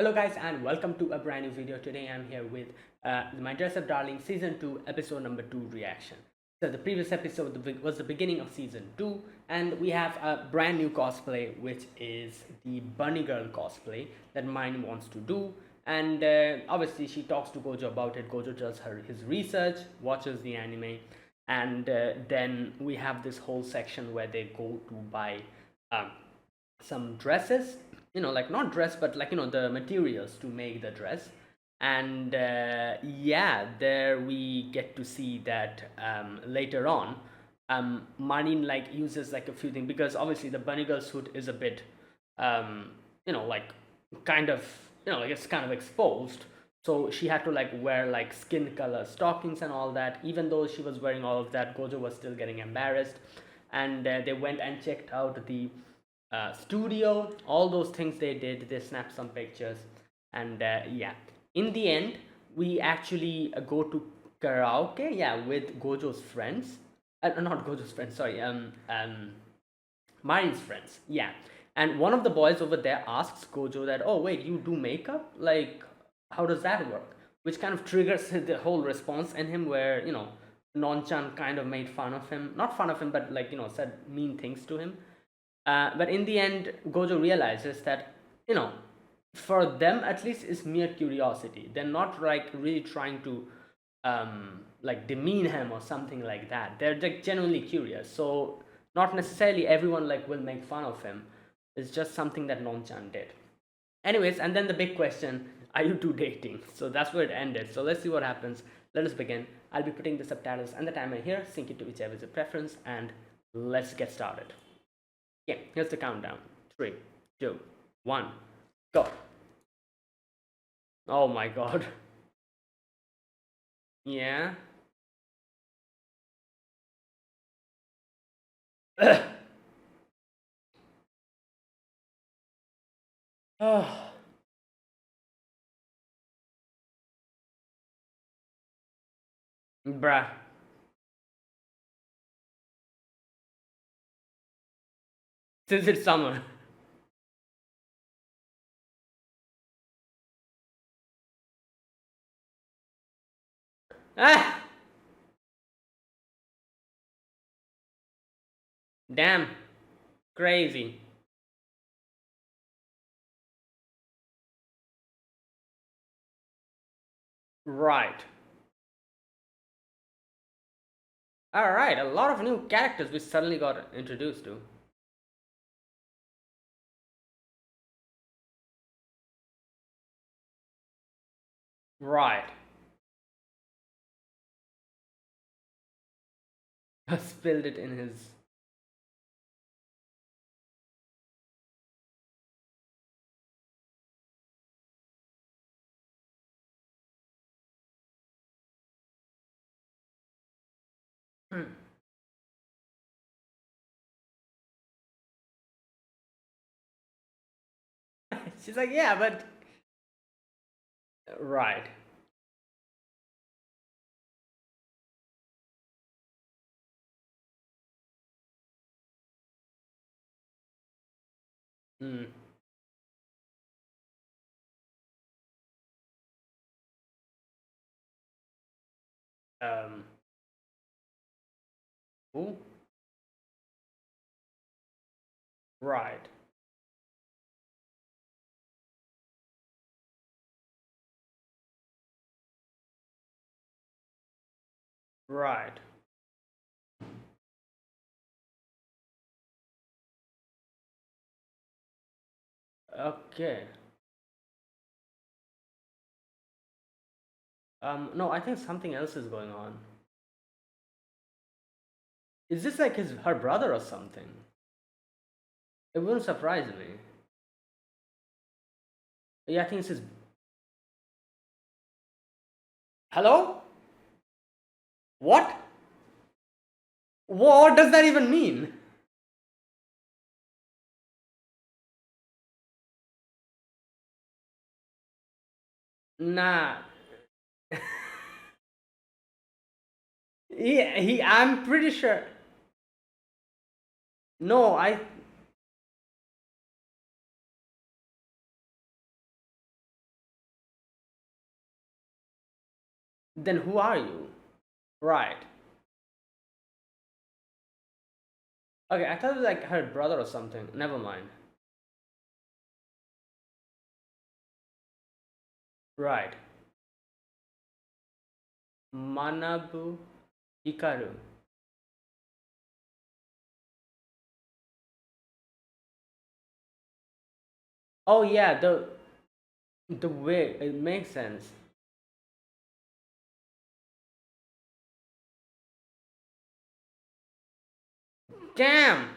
Hello guys and welcome to a brand new video. Today I'm here with my Dress Up Darling Season 2 episode number 2 reaction. So the previous episode was the beginning of Season 2 and we have a brand new cosplay which is the Bunny Girl cosplay that Mine wants to do, and obviously she talks to Gojo about it. Gojo tells her his research, watches the anime, and then we have this whole section where they go to buy um, some dresses, like not dress but like the materials to make the dress. And yeah, there we get to see that later on Marin like uses like a few things, because obviously the bunny girl suit is a bit um like kind of like it's kind of exposed, so she had to like wear like skin color stockings and all that. Even though she was wearing all of that, Gojo was still getting embarrassed, and they went and checked out the studio, all those things they did. They snapped some pictures, and yeah, in the end, we actually go to karaoke, yeah, with Gojo's friends. Not Gojo's friends, sorry. Marin's friends, yeah. And one of the boys over there asks Gojo that, "Oh wait, you do makeup? Like, how does that work?" Which kind of triggers the whole response in him, where Nonchan kind of made fun of him, not fun of him, but like said mean things to him. But in the end, Gojo realizes that, for them at least, is mere curiosity. They're not like really trying to like demean him or something like that. They're like genuinely curious. So not necessarily everyone like will make fun of him. It's just something that Nonchan did. Anyways, and then the big question: are you two dating? So that's where it ended. So let's see what happens. Let us begin. I'll be putting the subtitles and the timer here. Sync it to whichever is your preference, and let's get started. Yeah, here's the countdown. 3, 2, 1, go. Oh my god. Yeah. Oh, bruh. Since it's summer. Ah! Damn. Crazy. Right. Alright, a lot of new characters we suddenly got introduced to. Right. Spilled it in his. She's like, yeah, but. Right. Hmm. Um. Who? Right. Right. Okay. No, I think something else is going on. Is this like her brother or something? It wouldn't surprise me. Yeah, I think it's his. Hello? What? What does that even mean? Nah. I'm pretty sure. No, Then who are you? Right. Okay, I thought it was like her brother or something. Never mind. Right. Manabu Hikaru. Oh yeah, the way it makes sense. Damn.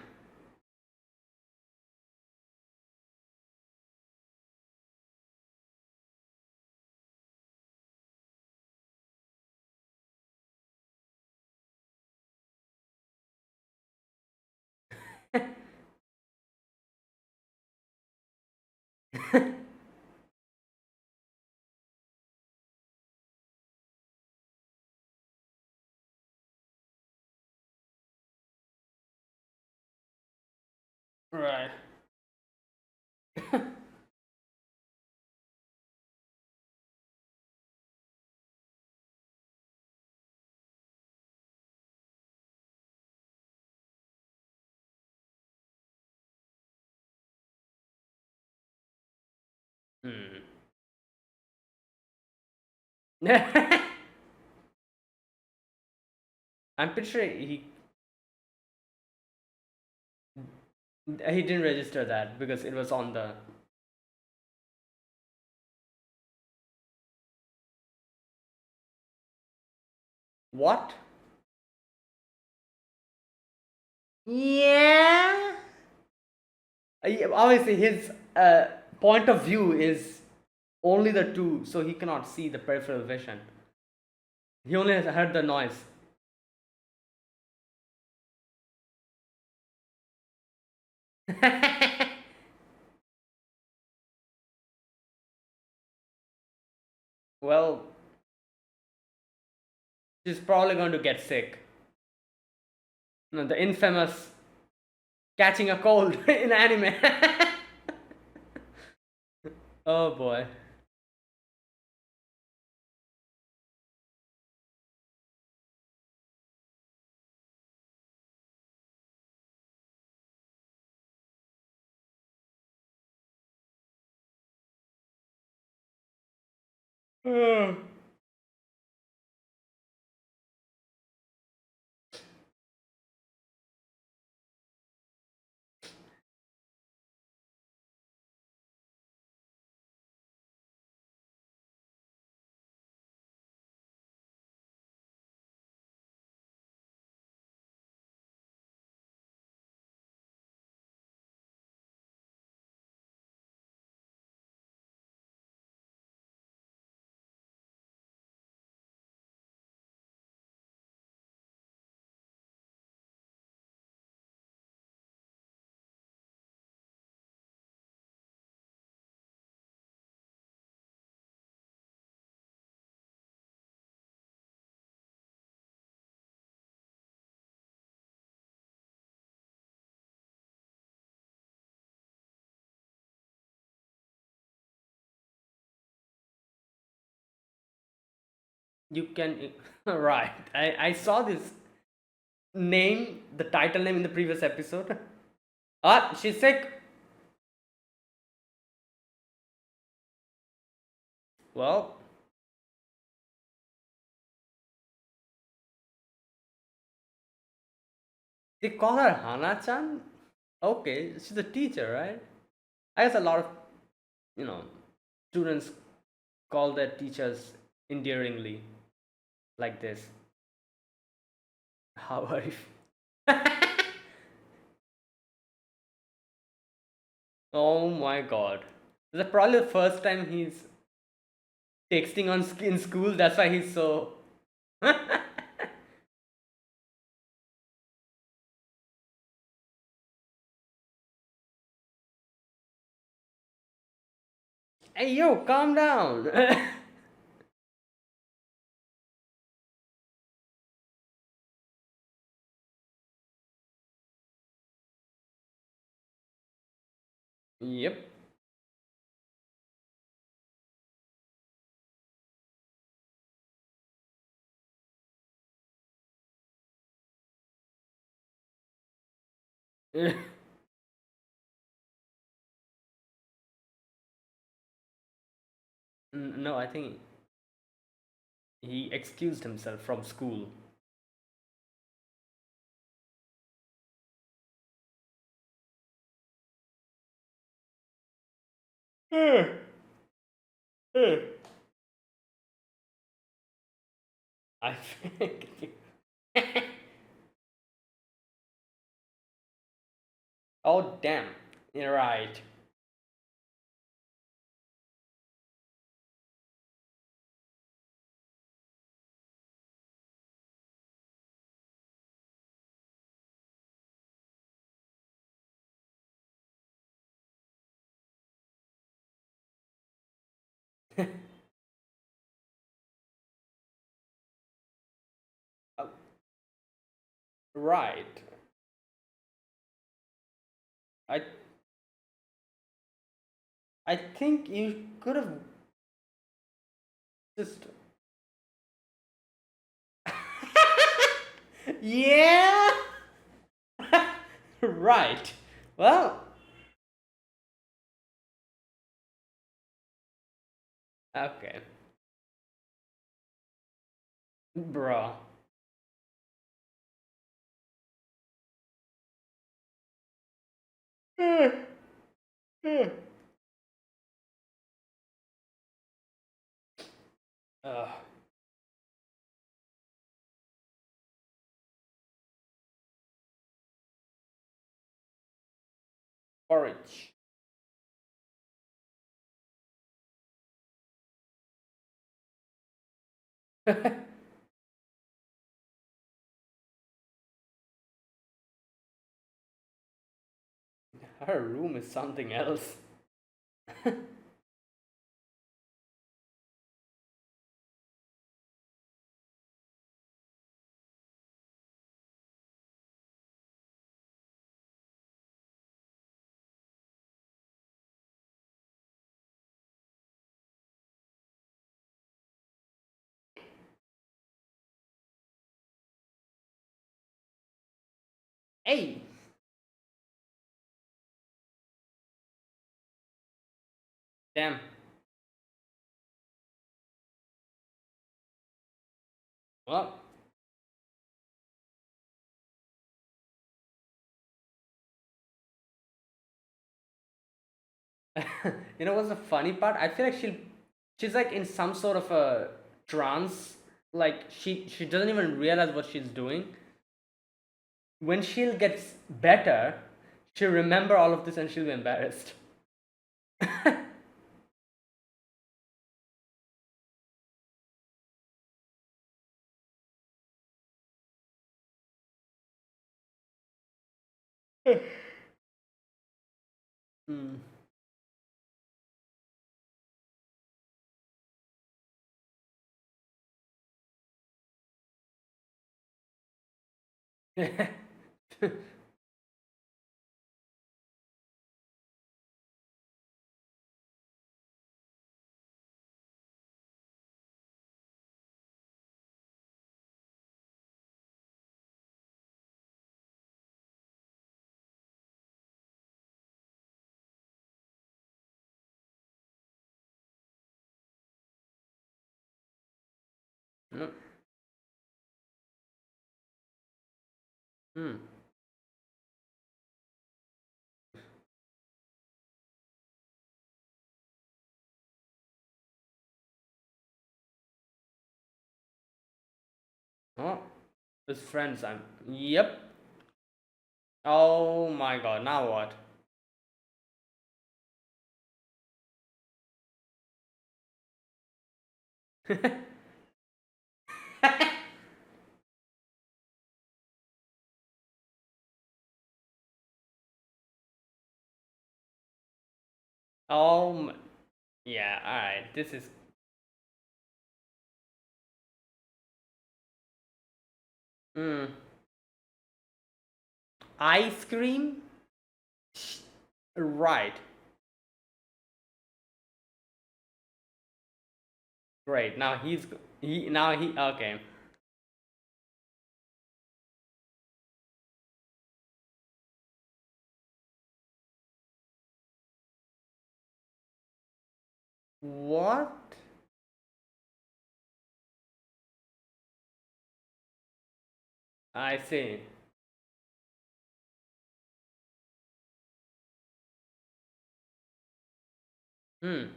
Right. Hmm. I'm pretty sure he didn't register that because it was on the what? Yeah. Yeah, obviously, his point of view is only the two, so he cannot see the peripheral vision. He only has heard the noise. Well, she's probably going to get sick. No, the infamous catching a cold in anime. Oh boy. You can right. I saw this name, the title name in the previous episode. Ah, she's sick. Well, they call her Hana-chan. Okay, she's a teacher, right? I guess a lot of you know students call their teachers endearingly like this. How are you? Oh my god. This is probably the first time he's texting on in school. That's why he's so. Hey yo, calm down. Yep. No, I think he excused himself from school. I think. Oh, damn. You're right. Uh, right. I I think you could have just. Yeah. Right. Well. Okay. Bro. uh, Porridge. Her room is something else. Hey. Damn. Well. You know what's the funny part? I feel like she's like in some sort of a trance. Like she doesn't even realize what she's doing. When she'll get better, she'll remember all of this and she'll be embarrassed. Hmm. No. Hmm. Oh, his friends. I'm. Yep. Oh my god. Now what? Oh. Yeah. All right. This is. Hmm. Ice cream. Right. Great. Now he now he okay. What? I see. Hmm.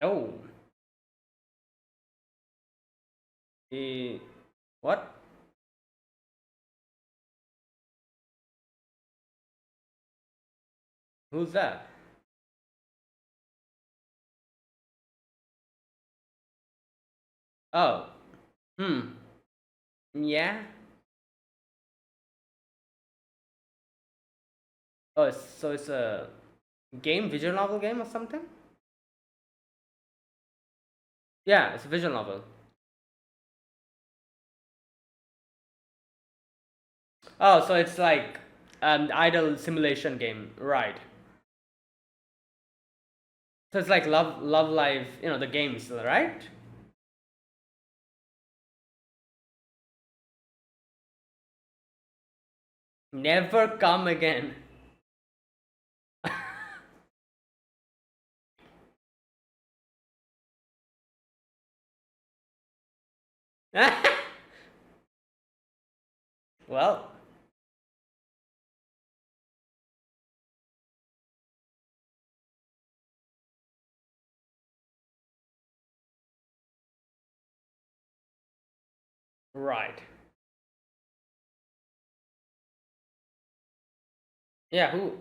Oh. He. What? Who's that? Oh. Hmm. Yeah. Oh, so it's a game, visual novel game or something? Yeah, it's a visual novel. Oh, so it's like idle simulation game, right? So it's like Love Live, the games, right? Never come again. Well, right. Yeah, who?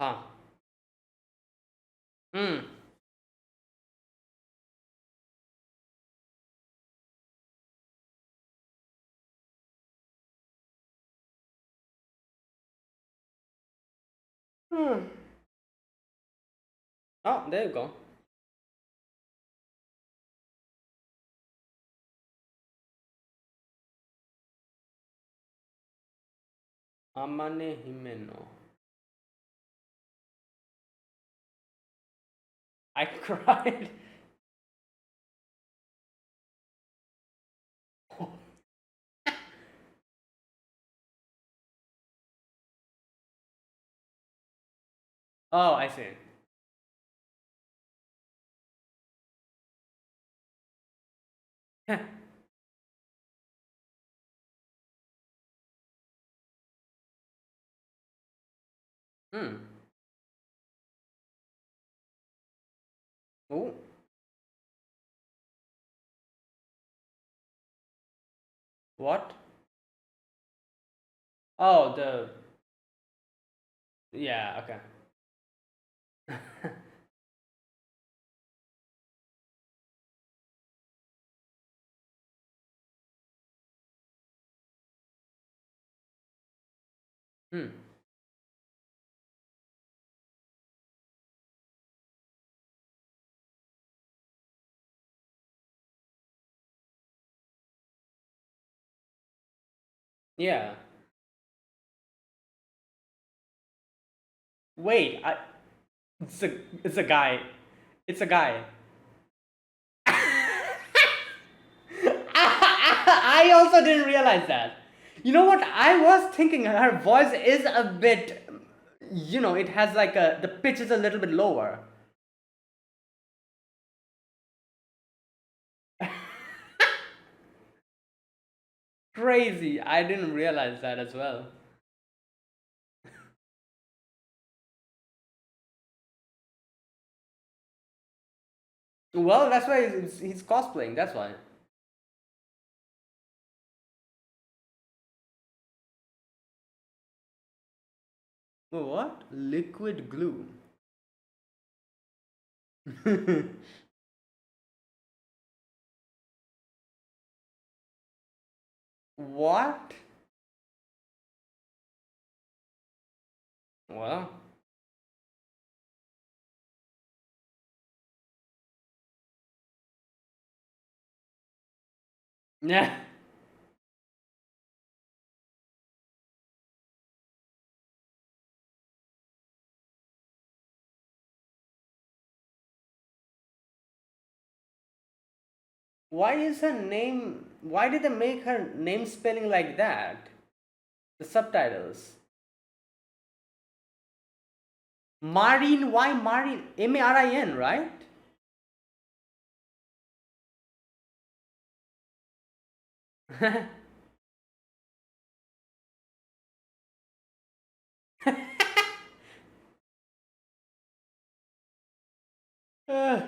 Huh. Hmm. Hmm. Oh, there you go. Amane Himeno. I cried. Oh, I see. Hmm. Oh, what? Oh, the. Yeah, okay. Hmm. Yeah. Wait, it's a guy. It's a guy. I also didn't realize that. You know what? I was thinking her voice is a bit, it has like the pitch is a little bit lower. Crazy. I didn't realize that as well. Well, that's why he's cosplaying. That's why. What? Liquid glue. What? Well, yeah. Why is her name? Why did they make her name spelling like that? The subtitles. Marin, why Marin? Marin, right? Uh,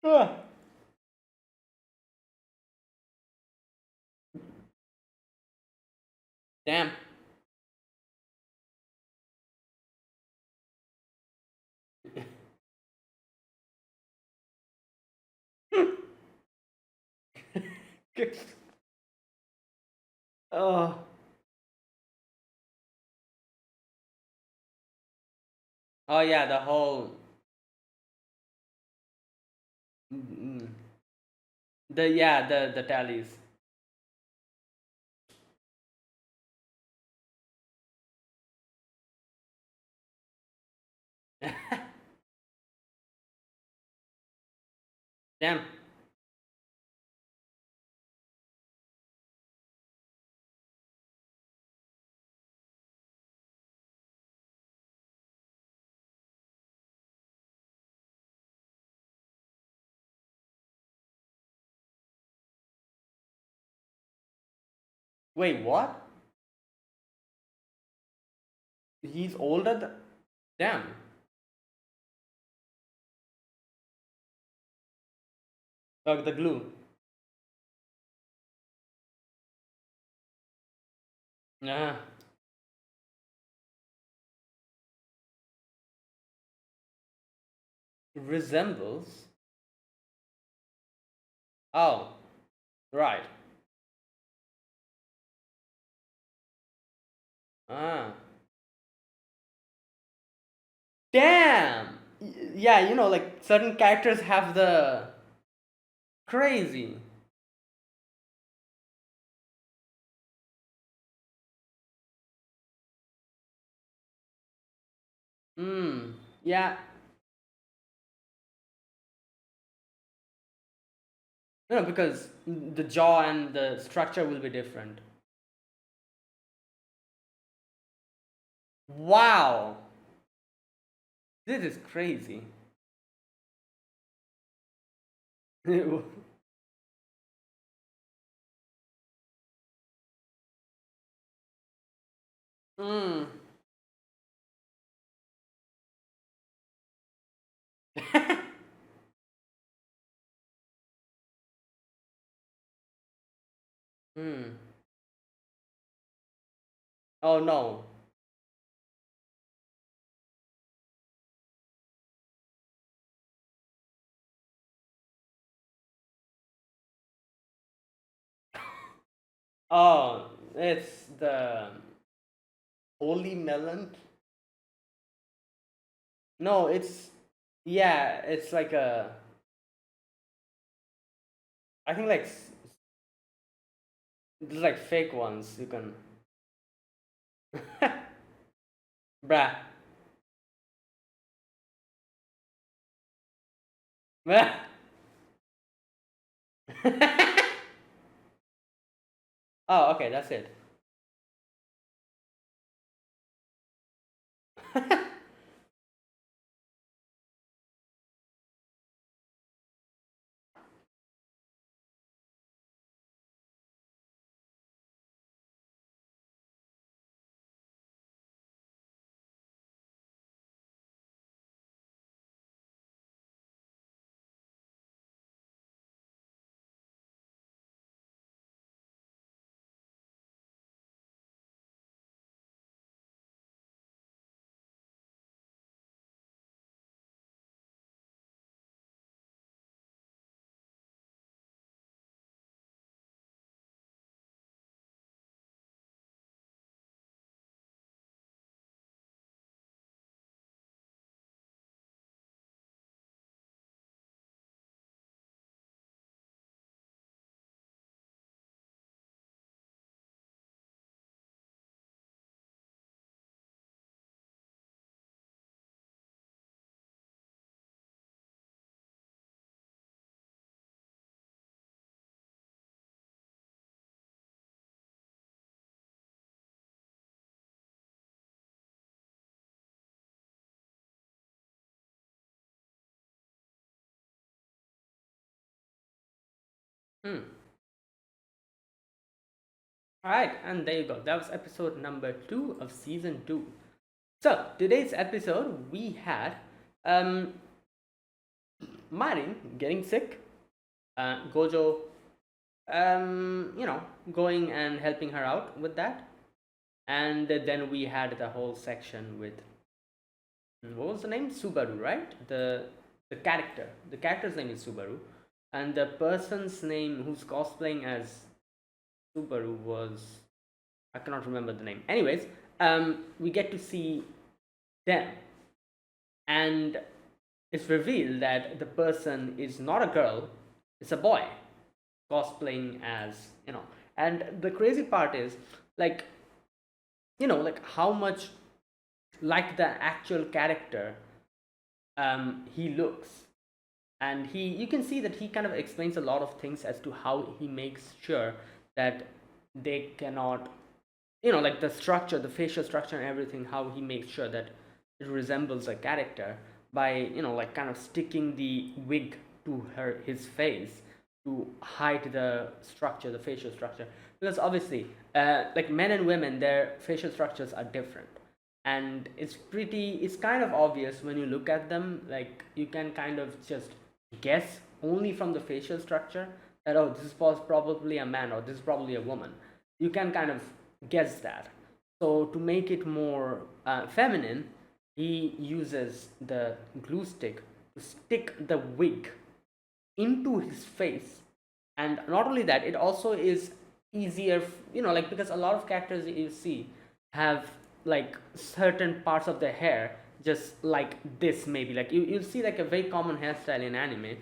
uh. Damn. Oh. Oh yeah, the whole. Mm, the yeah, the tallies. Damn. Wait, what? He's older than. Damn. Oh, the glue. Uh, resembles. Oh, right. Ah. Damn. Yeah, like certain characters have the crazy. Hmm. Yeah. No, because the jaw and the structure will be different. Wow. This is crazy. Hmm. Hmm. Oh no. Oh, it's the holy melon. No, it's yeah, it's like a. I think like there's like fake ones you can. Bruh. Oh, okay, that's it. Hmm. All right, and there you go. That was episode number 2 of season 2. So today's episode we had um Marin getting sick, Gojo going and helping her out with that, and then we had the whole section with what was the name, Subaru, right? The character's name is Subaru, and the person's name who's cosplaying as Subaru was, I cannot remember the name. Anyways, we get to see them, and it's revealed that the person is not a girl, it's a boy cosplaying as, and the crazy part is, like, like how much like the actual character he looks. And you can see that he kind of explains a lot of things as to how he makes sure that they cannot, like the structure, the facial structure and everything, how he makes sure that it resembles a character by, like kind of sticking the wig to his face to hide the structure, the facial structure. Because obviously, like men and women, their facial structures are different. And it's kind of obvious when you look at them. Like, you can kind of just guess only from the facial structure that, oh, this is probably a man or this is probably a woman. You can kind of guess that. So to make it more feminine, he uses the glue stick to stick the wig into his face. And not only that, it also is easier, like, because a lot of characters you see have like certain parts of their hair just like this, maybe like you'll see like a very common hairstyle in anime,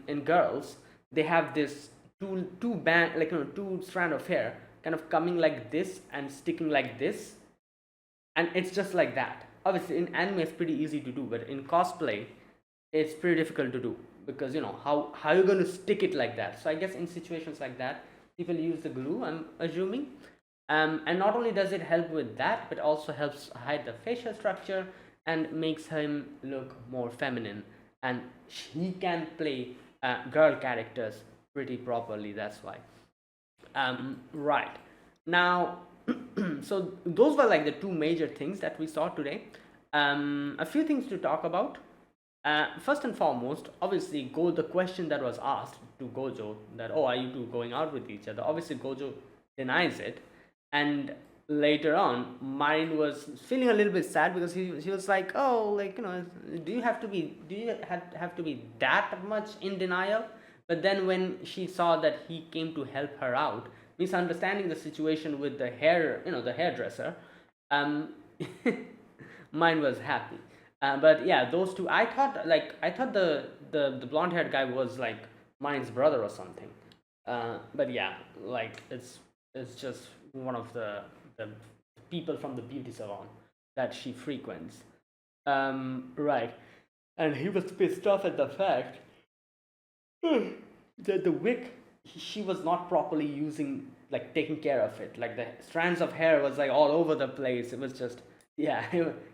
in girls. They have this two band, like, two strand of hair kind of coming like this and sticking like this, and it's just like that. Obviously in anime it's pretty easy to do, but in cosplay it's pretty difficult to do, because how you're going to stick it like that. So I guess in situations like that, people use the glue, I'm assuming. And not only does it help with that, but also helps hide the facial structure and makes him look more feminine, and he can play girl characters pretty properly. That's why. Right now, so those were like the two major things that we saw today. A few things to talk about. First and foremost, obviously, the question that was asked to Gojo, that, oh, are you two going out with each other? Obviously, Gojo denies it, and later on, Marin was feeling a little bit sad because he was like, oh, like, do you have to be that much in denial? But then when she saw that he came to help her out, misunderstanding the situation with the the hairdresser, um, mine was happy. But yeah, those two, I thought the blonde haired guy was like Mine's brother or something. But yeah, like it's just one of the people from the beauty salon that she frequents. Right, and he was pissed off at the fact that the wig, she was not properly using, like taking care of it. Like the strands of hair was like all over the place. It was just, yeah,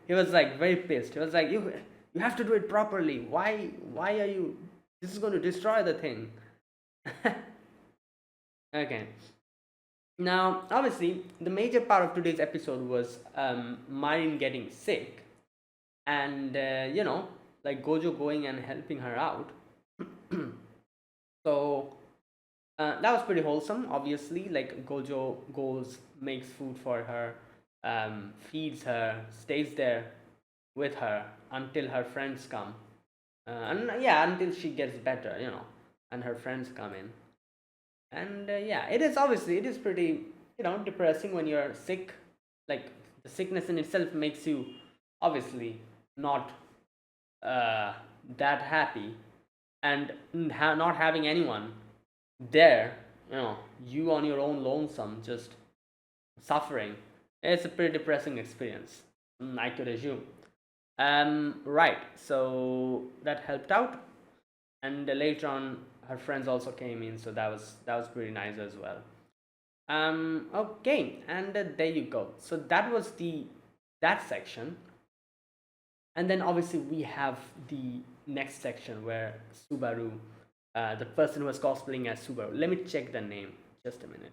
he was like very pissed. He was like, you have to do it properly. Why are you, this is going to destroy the thing. Okay, now obviously the major part of today's episode was Marin getting sick, and like Gojo going and helping her out. So that was pretty wholesome. Obviously, like Gojo goes, makes food for her, feeds her, stays there with her until her friends come, and yeah, until she gets better, and her friends come in. And yeah, it is pretty, depressing when you're sick. Like, the sickness in itself makes you obviously not uh, that happy, and not having anyone there, you on your own lonesome, just suffering. It's a pretty depressing experience, I could assume. Right, so that helped out, and later on her friends also came in, so that was pretty nice as well. Okay, and there you go. So that was the that section. And then obviously we have the next section where Subaru the person who was cosplaying as Subaru. Let me check the name. Just a minute.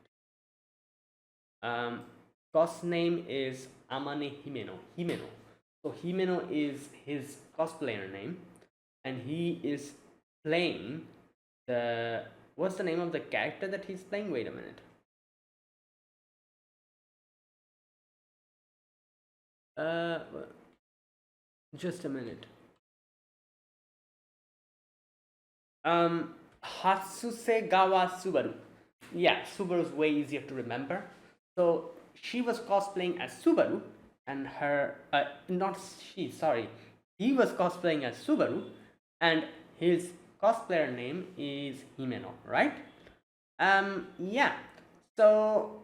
Cos name is Amane Himeno. Himeno. So Himeno is his cosplayer name, and he is playing the, what's the name of the character that he's playing? Wait a minute. Just a minute. Hatsusegawa Subaru. Yeah, Subaru is way easier to remember. So she was cosplaying as Subaru, and her not she, sorry, he was cosplaying as Subaru, and his cosplayer name is Himeno, right? Yeah. So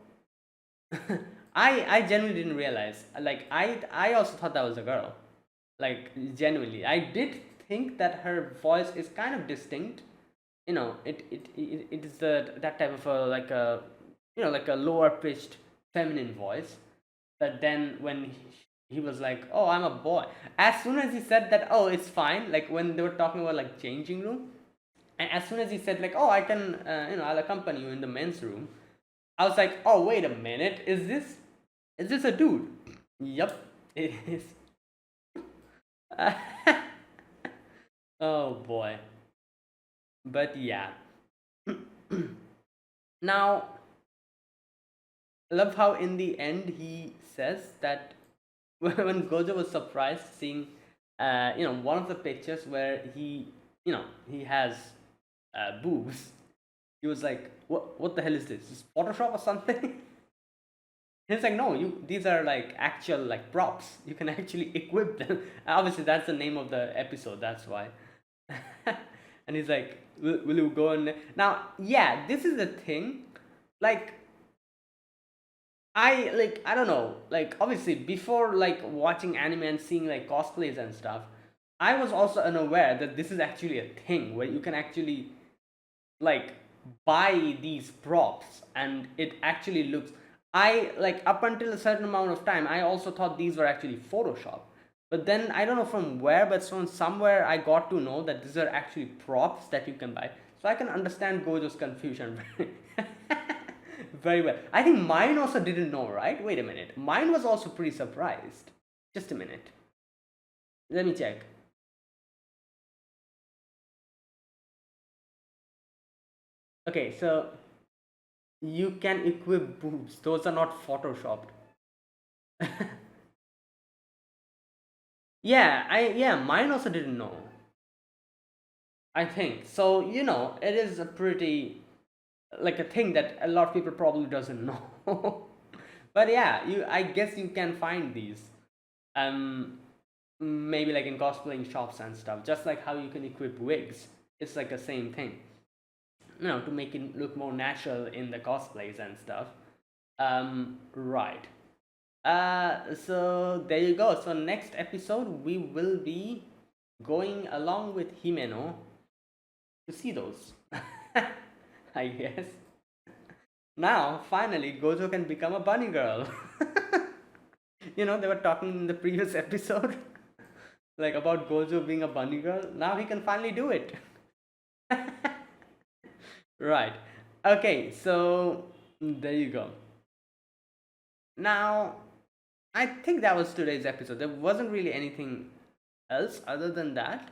I genuinely didn't realize. Like I also thought that was a girl. Like genuinely, I did think that her voice is kind of distinct. It is that type of a, like a, like a lower pitched feminine voice. But then when he was like, "Oh, I'm a boy," as soon as he said that, "Oh, it's fine," like when they were talking about like changing room, and as soon as he said like, "Oh, I can, I'll accompany you in the men's room," I was like, "Oh, wait a minute, is this a dude?" Yup, it is. Oh boy. But yeah. Now, I love how in the end he says that when Gojo was surprised seeing, one of the pictures where he has boobs, he was like, "What the hell is this? Is Photoshop or something?" He's like, "No, these are like actual like props. You can actually equip them." Obviously, that's the name of the episode. That's why. And he's like, will you go on now? Yeah, this is the thing. Like, I don't know. Like, obviously, before like watching anime and seeing like cosplays and stuff, I was also unaware that this is actually a thing where you can actually like buy these props, and it actually looks, I like, up until a certain amount of time I also thought these were actually Photoshop. But then I don't know from where, but from somewhere I got to know that these are actually props that you can buy. So I can understand Gojo's confusion very well. I think mine also didn't know, right? Wait a minute, mine was also pretty surprised. Just a minute, let me check. Okay, so you can equip boobs, those are not photoshopped. Yeah, mine also didn't know. I think so. It is a pretty, like, a thing that a lot of people probably doesn't know. But yeah, I guess you can find these. Um, Maybe like in cosplaying shops and stuff. Just like how you can equip wigs, it's like the same thing. To make it look more natural in the cosplays and stuff. Right. So there you go. So next episode we will be going along with Himeno to see those. I guess. Now, finally, Gojo can become a bunny girl. They were talking in the previous episode, like about Gojo being a bunny girl. Now he can finally do it. Right. Okay, so there you go. Now, I think that was today's episode. There wasn't really anything else other than that.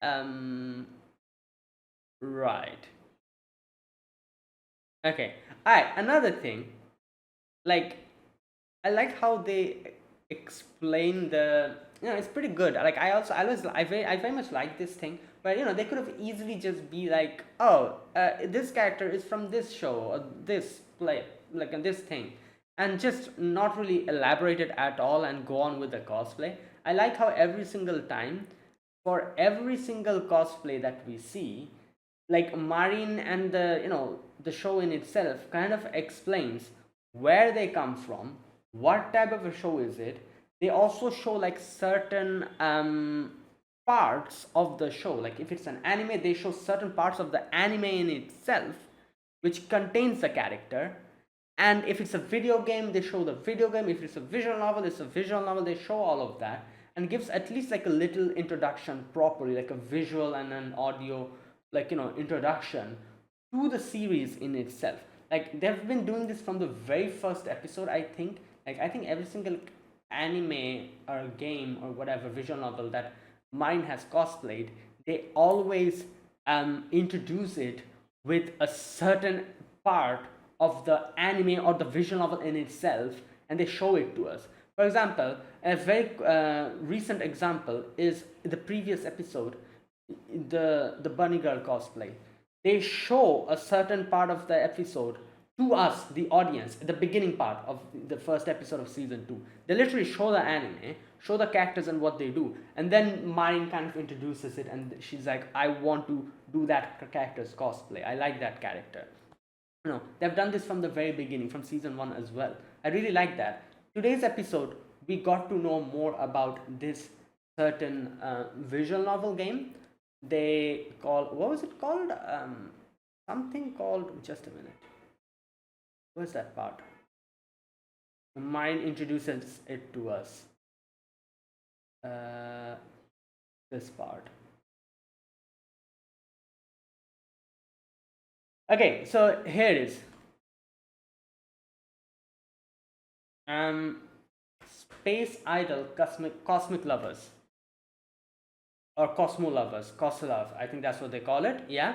Um, right. Okay. Alright, another thing. Like, I like how they explain the. It's pretty good. Like, I very much like this thing. But they could have easily just be like, oh, this character is from this show or this play, like this thing, and just not really elaborate it at all and go on with the cosplay. I like how every single time, for every single cosplay that we see, like Marin and the show in itself kind of explains where they come from, what type of a show is it. They also show like certain parts of the show. Like if it's an anime, they show certain parts of the anime in itself, which contains the character. And if it's a video game, they show the video game. If it's a visual novel, it's a visual novel. They show all of that and gives at least like a little introduction properly, like a visual and an audio like introduction to the series in itself. Like they've been doing this from the very first episode, I think. Like I think every single anime or game or whatever visual novel that mine has cosplayed, they always introduce it with a certain part of the anime or the visual novel in itself, and they show it to us. For example, a very recent example is the previous episode, the bunny girl cosplay. They show a certain part of the episode to us, the audience, at the beginning part of the first episode of season 2. They literally show the anime, show the characters and what they do, and then Marin kind of introduces it, and she's like, I want to do that character's cosplay. I like that character. They've done this from the very beginning, from season 1 as well. I really like that. Today's episode, we got to know more about this certain visual novel game. They call, what was it called? Something called, just a minute. Where's that part? Mine introduces it to us. This part. Okay, so here it is. Space Idol Cosmic Lovers, or Cosmo Lovers, Coslove, I think that's what they call it. Yeah.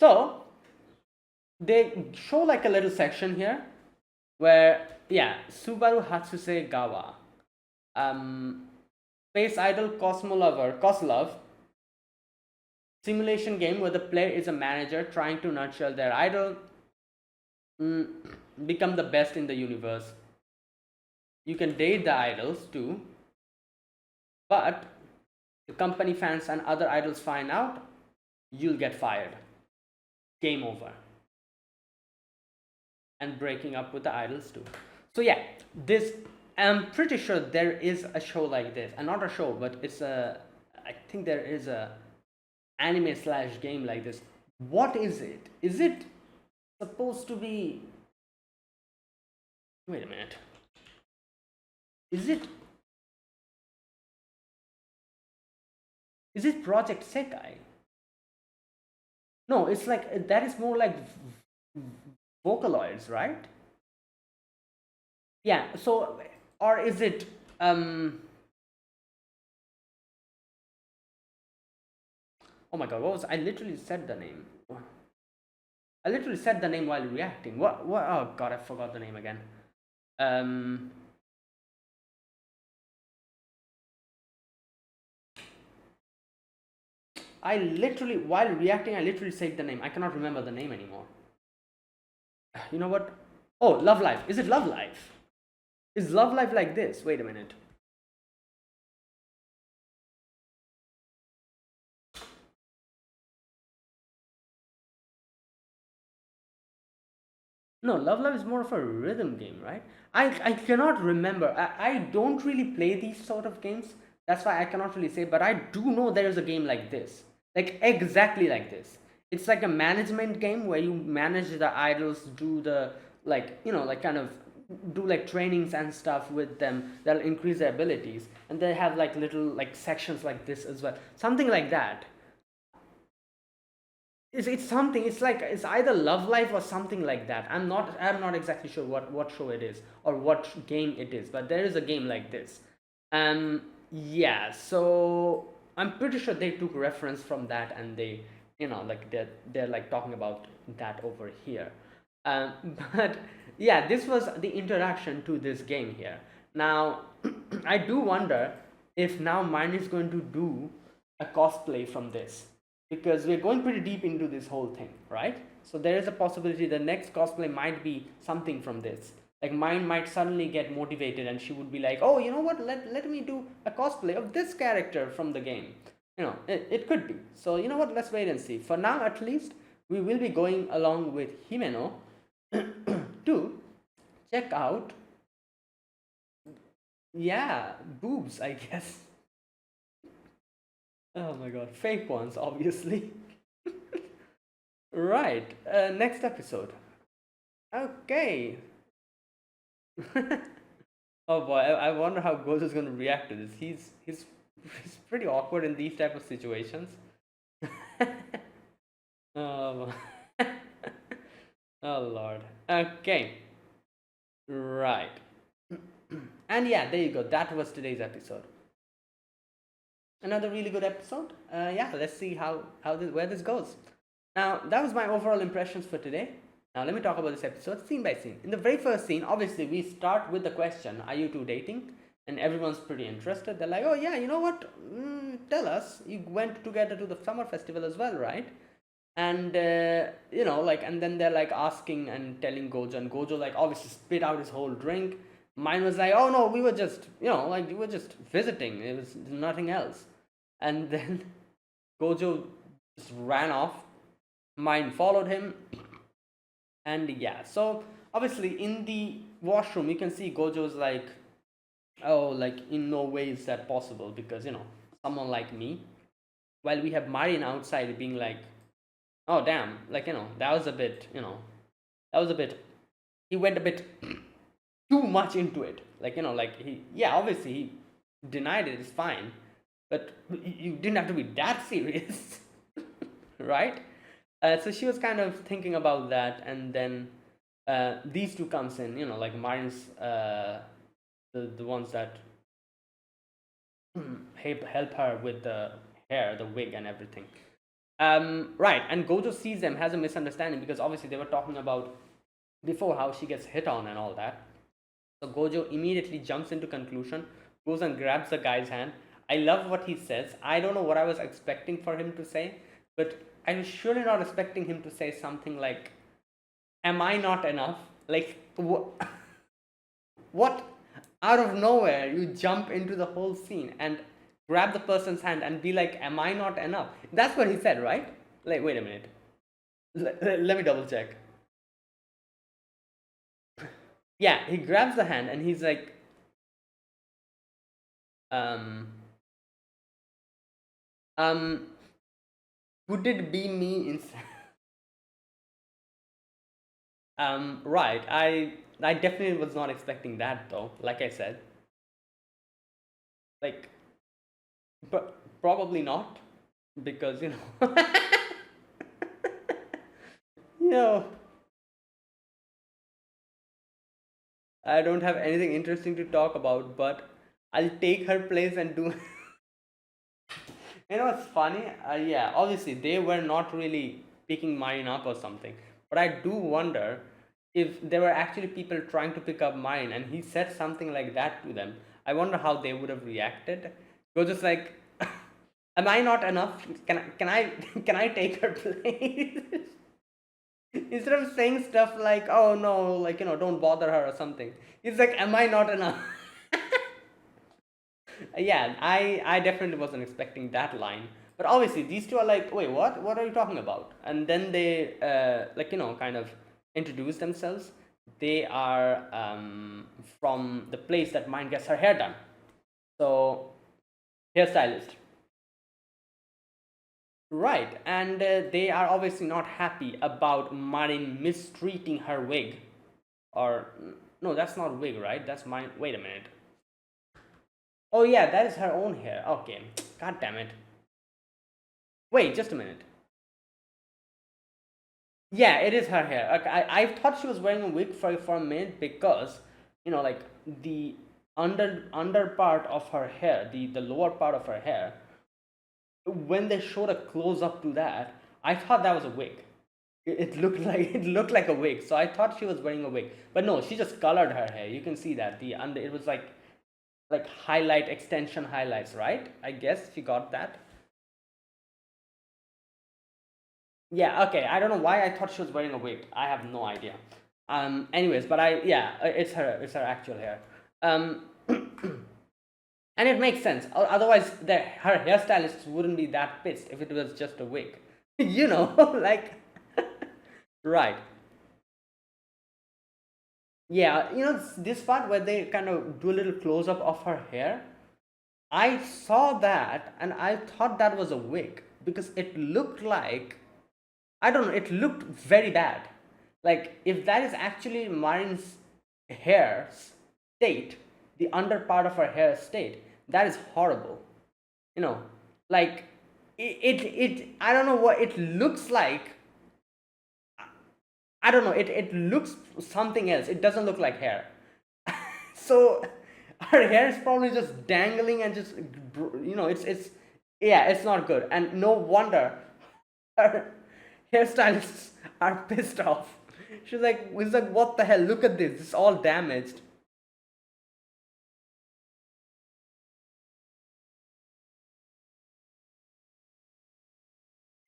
So they show like a little section here where, yeah, Subaru Hatsuse Gawa, Space Idol Cosmo Lover, Coslove, simulation game where the player is a manager trying to nurture their idol, become the best in the universe. You can date the idols too, but the company fans and other idols find out, you'll get fired. Game over. And breaking up with the idols too. So yeah, this, I'm pretty sure there is a show like this, and not a show, but it's a, I think there is a anime / game like this. What is it? Is it supposed to be, wait a minute, is it Project Sekai? No, it's like, that is more like Vocaloids, right? Yeah, so, or is it oh my god, what was, I literally said the name. I literally said the name while reacting. What oh god, I forgot the name again. I literally, while reacting, I literally said the name. I cannot remember the name anymore. You know what? Oh, Love Life. Is it Love Life? Is Love Life like this? Wait a minute. No, Love Life is more of a rhythm game, right? I cannot remember. I don't really play these sort of games. That's why I cannot really say, but I do know there is a game like this. Like exactly like this. It's like a management game where you manage the idols, do the, like, like kind of do like trainings and stuff with them that'll increase their abilities. And they have like little like sections like this as well. Something like that. It's something, it's like, it's either Love Life or something like that. I'm not exactly sure what show it is or what game it is, but there is a game like this. Yeah, so I'm pretty sure they took reference from that, and they, like they're like talking about that over here. But yeah, this was the introduction to this game here. Now I do wonder if now mine is going to do a cosplay from this, because we're going pretty deep into this whole thing, right? So there is a possibility the next cosplay might be something from this. Like mine might suddenly get motivated and she would be like, oh, you know what, let me do a cosplay of this character from the game. It could be. So you know what, let's wait and see. For now, at least, we will be going along with Himeno to check out, yeah, boobs, I guess. Oh my god, fake ones, obviously. Right, next episode. Okay. Oh boy, I wonder how Ghost is going to react to this. He's pretty awkward in these type of situations. Oh, oh Lord. Okay. Right. And yeah, there you go. That was today's episode. Another really good episode. Yeah, let's see where this goes. Now, that was my overall impressions for today. Now, let me talk about this episode scene by scene. In the very first scene, obviously, we start with the question, are you two dating? And everyone's pretty interested. They're like, oh, yeah, you know what? Tell us. You went together to the summer festival as well, right? And, and then they're like asking and telling Gojo. And Gojo, like, obviously spit out his whole drink. Mine was like, oh, no, we were just, we were just visiting. It was nothing else. And then Gojo just ran off. Mine followed him. And yeah, so obviously in the washroom, you can see Gojo's like, oh, like in no way is that possible because, someone like me, while we have Marin outside being like, oh, damn, like, that was a bit, he went a bit too much into it. Like, obviously he denied it, it's fine, but you didn't have to be that serious, right? So she was kind of thinking about that, and then these two comes in, like Marin's the ones that help her with the hair, the wig, and everything. Right, and Gojo sees them, has a misunderstanding because obviously they were talking about before how she gets hit on and all that. So Gojo immediately jumps into conclusion, goes and grabs the guy's hand. I love what he says. I don't know what I was expecting for him to say, but I was surely not expecting him to say something like, am I not enough? Like, what? Out of nowhere, you jump into the whole scene and grab the person's hand and be like, am I not enough? That's what he said, right? Like, wait a minute. Let me double check. Yeah, he grabs the hand and he's like, could it be me instead? Right. I definitely was not expecting that though. Like I said, like, but probably not because you know, I don't have anything interesting to talk about, but I'll take her place and do. It's funny. Yeah, obviously they were not really picking mine up or something, but I do wonder if there were actually people trying to pick up mine and he said something like that to them. I wonder how they would have reacted. Go just like, am I not enough? Can I take her place? Instead of saying stuff like, oh no, like, don't bother her or something. He's like, am I not enough? Yeah, I definitely wasn't expecting that line. But obviously, these two are like, wait, what? What are you talking about? And then they, kind of introduce themselves. They are from the place that Mine gets her hair done. So, hairstylist. Right, and they are obviously not happy about Marin mistreating her wig. Or, no, that's not wig, right? That's mine. Wait a minute. Oh yeah, that is her own hair. Okay, god damn it. Wait, just a minute. Yeah, it is her hair. Okay, I thought she was wearing a wig for a minute because, like the under part of her hair, the lower part of her hair, when they showed a close up to that, I thought that was a wig. It looked like a wig, so I thought she was wearing a wig. But no, she just colored her hair. You can see that the under it was like highlight extension highlights, right? I guess she got that. Yeah, okay. I don't know why I thought she was wearing a wig. I have no idea. Anyways, but it's her actual hair. And it makes sense. Otherwise, her hairstylist wouldn't be that pissed if it was just a wig. Like, right. Yeah, this part where they kind of do a little close up of her hair. I saw that and I thought that was a wig because it looked like, I don't know, it looked very bad. Like, if that is actually Marin's hair state, the under part of her hair state, that is horrible. Like, it I don't know what it looks like. I don't know. It looks something else. It doesn't look like hair. So her hair is probably just dangling and just, it's yeah, it's not good. And no wonder her hairstylists are pissed off. He's like, what the hell? Look at this. It's all damaged.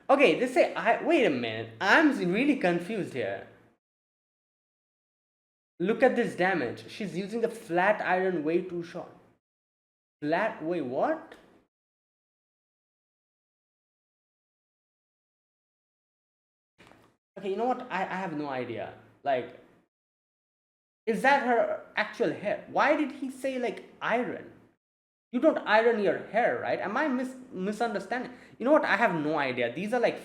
Okay, they say, wait a minute. I'm really confused here. Look at this damage. She's using the flat iron way too short. Flat, wait, what? Okay, you know what? I have no idea. Like, is that her actual hair? Why did he say like iron? You don't iron your hair, right? Am I misunderstanding? You know what? I have no idea. These are like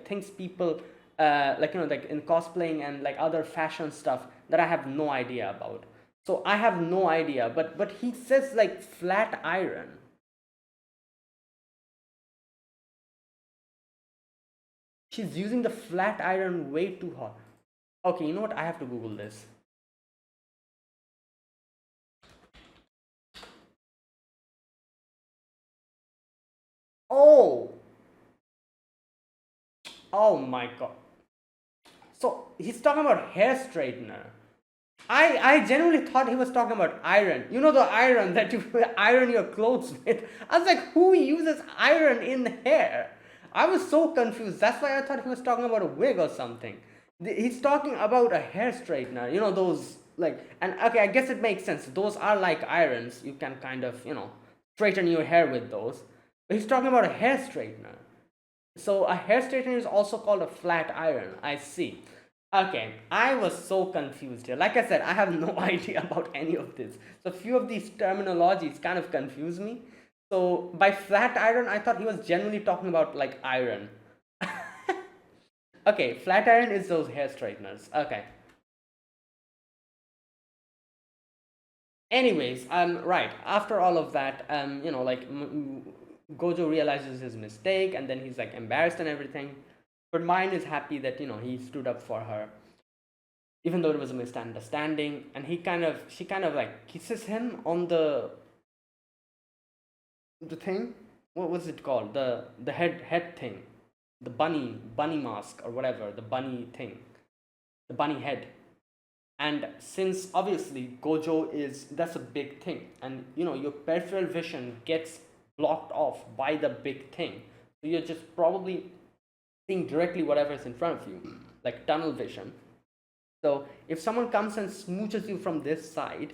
things people like in cosplaying and like other fashion stuff that I have no idea about. So I have no idea. But he says like flat iron. She's using the flat iron way too hot. Okay, you know what? I have to Google this. Oh, oh my god. So he's talking about hair straightener. I genuinely thought he was talking about iron. You know the iron that you iron your clothes with. I was like, who uses iron in hair? I was so confused. That's why I thought he was talking about a wig or something. He's talking about a hair straightener. You know those like, and okay, I guess it makes sense. Those are like irons. You can kind of, straighten your hair with those. But he's talking about a hair straightener. So a hair straightener is also called a flat iron. I see. Okay, I was so confused here. Like I said, I have no idea about any of this. So a few of these terminologies kind of confuse me. So by flat iron, I thought he was generally talking about like iron. Okay, flat iron is those hair straighteners. Okay. Anyways, right. After all of that, Gojo realizes his mistake, and then he's like embarrassed and everything. But Mine is happy that he stood up for her, even though it was a misunderstanding. And she kind of like kisses him on the thing. What was it called? The head thing, the bunny mask or whatever, the bunny thing, the bunny head. And since obviously Gojo is that's a big thing, and your peripheral vision gets blocked off by the big thing, so you're just probably seeing directly whatever is in front of you, like tunnel vision. So if someone comes and smooches you from this side,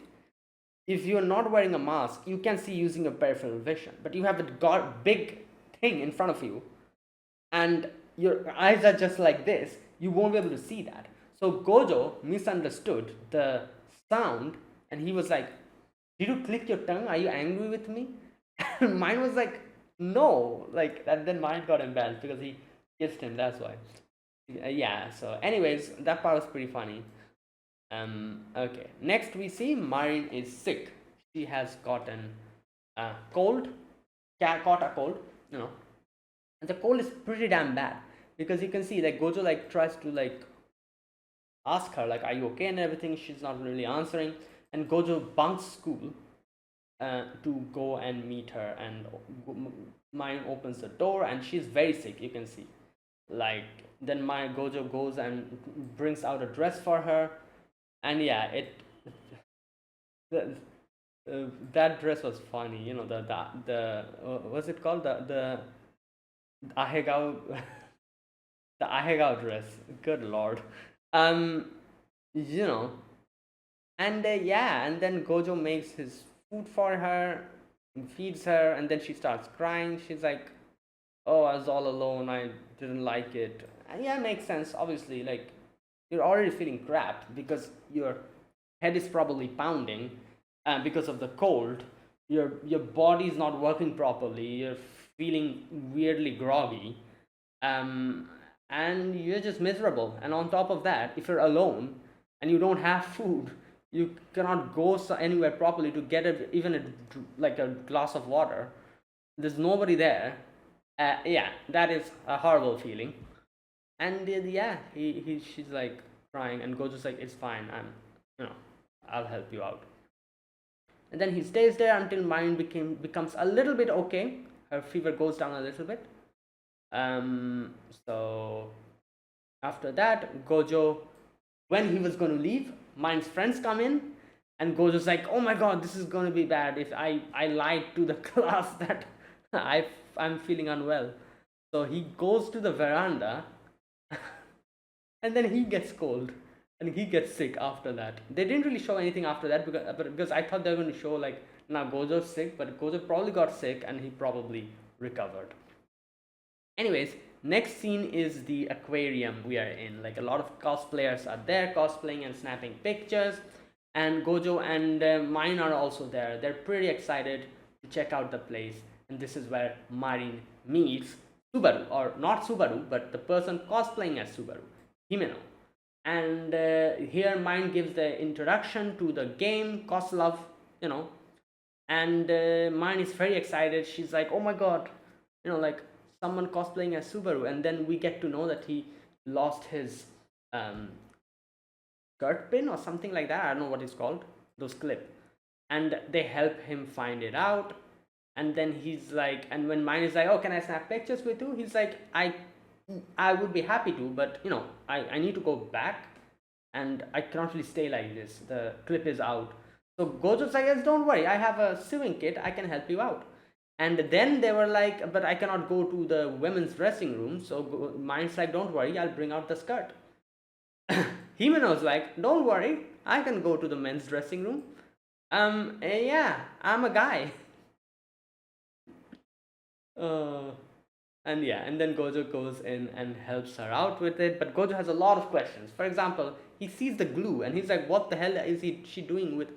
if you're not wearing a mask, you can see using your peripheral vision, but you have a big thing in front of you, and your eyes are just like this, you won't be able to see that. So Gojo misunderstood the sound, and he was like, "Did you click your tongue? Are you angry with me?" And Mine was like, "No." Like, and then Mine got embarrassed because he kissed him. That's why. Yeah. So, anyways, that part was pretty funny. Okay. Next, we see Marin is sick. She has gotten a cold. Caught a cold. And the cold is pretty damn bad, because you can see like Gojo like tries to like ask her like, are you okay and everything. She's not really answering, and Gojo bunks school to go and meet her, and Mine opens the door, and she's very sick, you can see. Like, then my Gojo goes and brings out a dress for her, and yeah, the, that dress was funny. The what's it called, the ahegao the ahegao dress. Good lord. um you know and yeah, and then Gojo makes his food for her and feeds her, and then she starts crying. She's like, oh, I was all alone, I didn't like it. And yeah, makes sense. Obviously, like, you're already feeling crap because your head is probably pounding because of the cold. Your body is not working properly, you're feeling weirdly groggy, and you're just miserable. And on top of that, if you're alone and you don't have food, you cannot go anywhere properly to get even like a glass of water. There's nobody there. Yeah, that is a horrible feeling. And yeah, she's like, crying, and Gojo's like, it's fine, you know, I'll help you out. And then he stays there until Marin becomes a little bit okay. Her fever goes down a little bit. So after that, Gojo, when he was going to leave, Marin's friends come in, and Gojo's like, oh my god, this is going to be bad if I lied to the class that I'm feeling unwell. So he goes to the veranda and then he gets cold and he gets sick after that. They didn't really show anything after that because I thought they were going to show like, now Gojo's sick, but Gojo probably got sick and he probably recovered. Anyways, next scene is the aquarium we are in. Like, a lot of cosplayers are there cosplaying and snapping pictures, and Gojo and Marin are also there. They're pretty excited to check out the place, and this is where Marin meets Subaru, or not Subaru, but the person cosplaying as Subaru, Himeno. And here Marin gives the introduction to the game, Koslov, and Marin is very excited. She's like, oh my god, like someone cosplaying as Subaru. And then we get to know that he lost his skirt pin or something like that. I don't know what it's called, those clip. And they help him find it out. And then he's like, and when Marin is like, oh, can I snap pictures with you? He's like, I would be happy to, but I need to go back and I cannot really stay like this. The clip is out. So Gojo's like, yes, don't worry, I have a sewing kit, I can help you out. And then they were like, but I cannot go to the women's dressing room. So Marin's like, don't worry, I'll bring out the skirt. Himeno's like, don't worry, I can go to the men's dressing room. Yeah, I'm a guy. And then Gojo goes in and helps her out with it, but Gojo has a lot of questions. For example, he sees the glue and he's like, what the hell is he doing with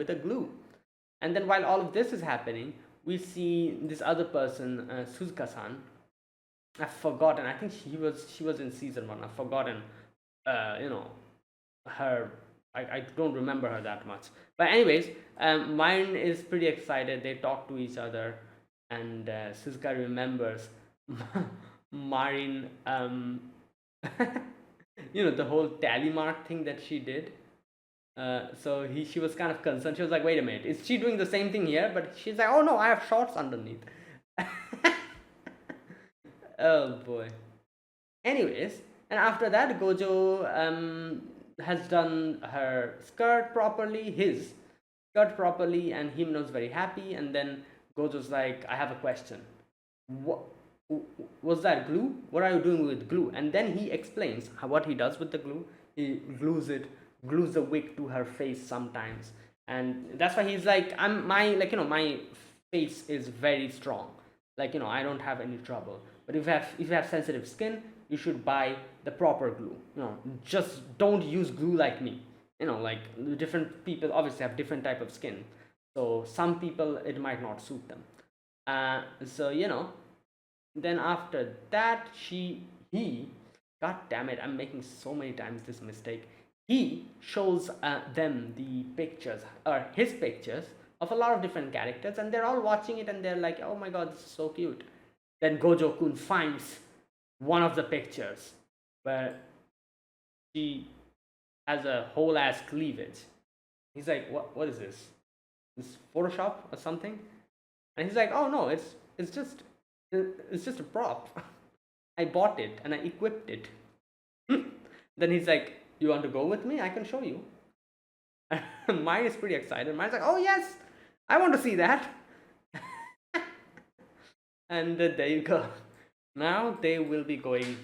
the glue? And then while all of this is happening, we see this other person, Suzuka-san. I've forgotten. I think she was in season 1. I've forgotten her. I don't remember her that much. But anyways, Marin is pretty excited. They talk to each other, and Suzuka remembers Marin, the whole tally mark thing that she did. So she was kind of concerned. She was like, wait a minute, is she doing the same thing here? But she's like, oh no, I have shorts underneath. Oh boy. Anyways, and after that, Gojo has done her skirt properly, his skirt properly, and Himeno's very happy. And then Gojo's like, I have a question. What was that glue? What are you doing with glue? And then he explains what he does with the glue. He glues the wig to her face sometimes, and that's why he's like, my face is very strong. I don't have any trouble. But if you have sensitive skin, you should buy the proper glue. Just don't use glue like me. Different people obviously have different type of skin. So some people, it might not suit them. Then after that, god damn it, I'm making so many times this mistake. He shows them the pictures, or his pictures, of a lot of different characters, and they're all watching it and they're like, oh my god, this is so cute. Then Gojo-kun finds one of the pictures where she has a whole ass cleavage. He's like, what is this? This Photoshop or something? And he's like, oh no, it's just a prop. I bought it and I equipped it. Then he's like, you want to go with me? I can show you. Marin is pretty excited. Marin's like, oh yes, I want to see that. And there you go. Now they will be going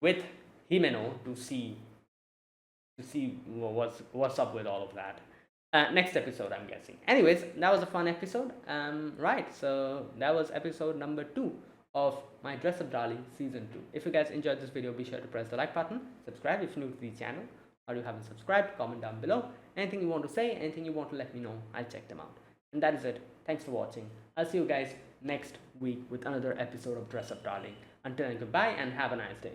with Himeno to see what's up with all of that. Next episode, I'm guessing. Anyways, that was a fun episode. Right, so that was episode number 2 of my Dress Up Darling season 2. If you guys enjoyed this video, be sure to press the like button, subscribe if you're new to the channel, or you haven't subscribed, comment down below. Anything you want to say, anything you want to let me know, I'll check them out. And that is it. Thanks for watching. I'll see you guys next week with another episode of Dress Up Darling. Until then, goodbye and have a nice day.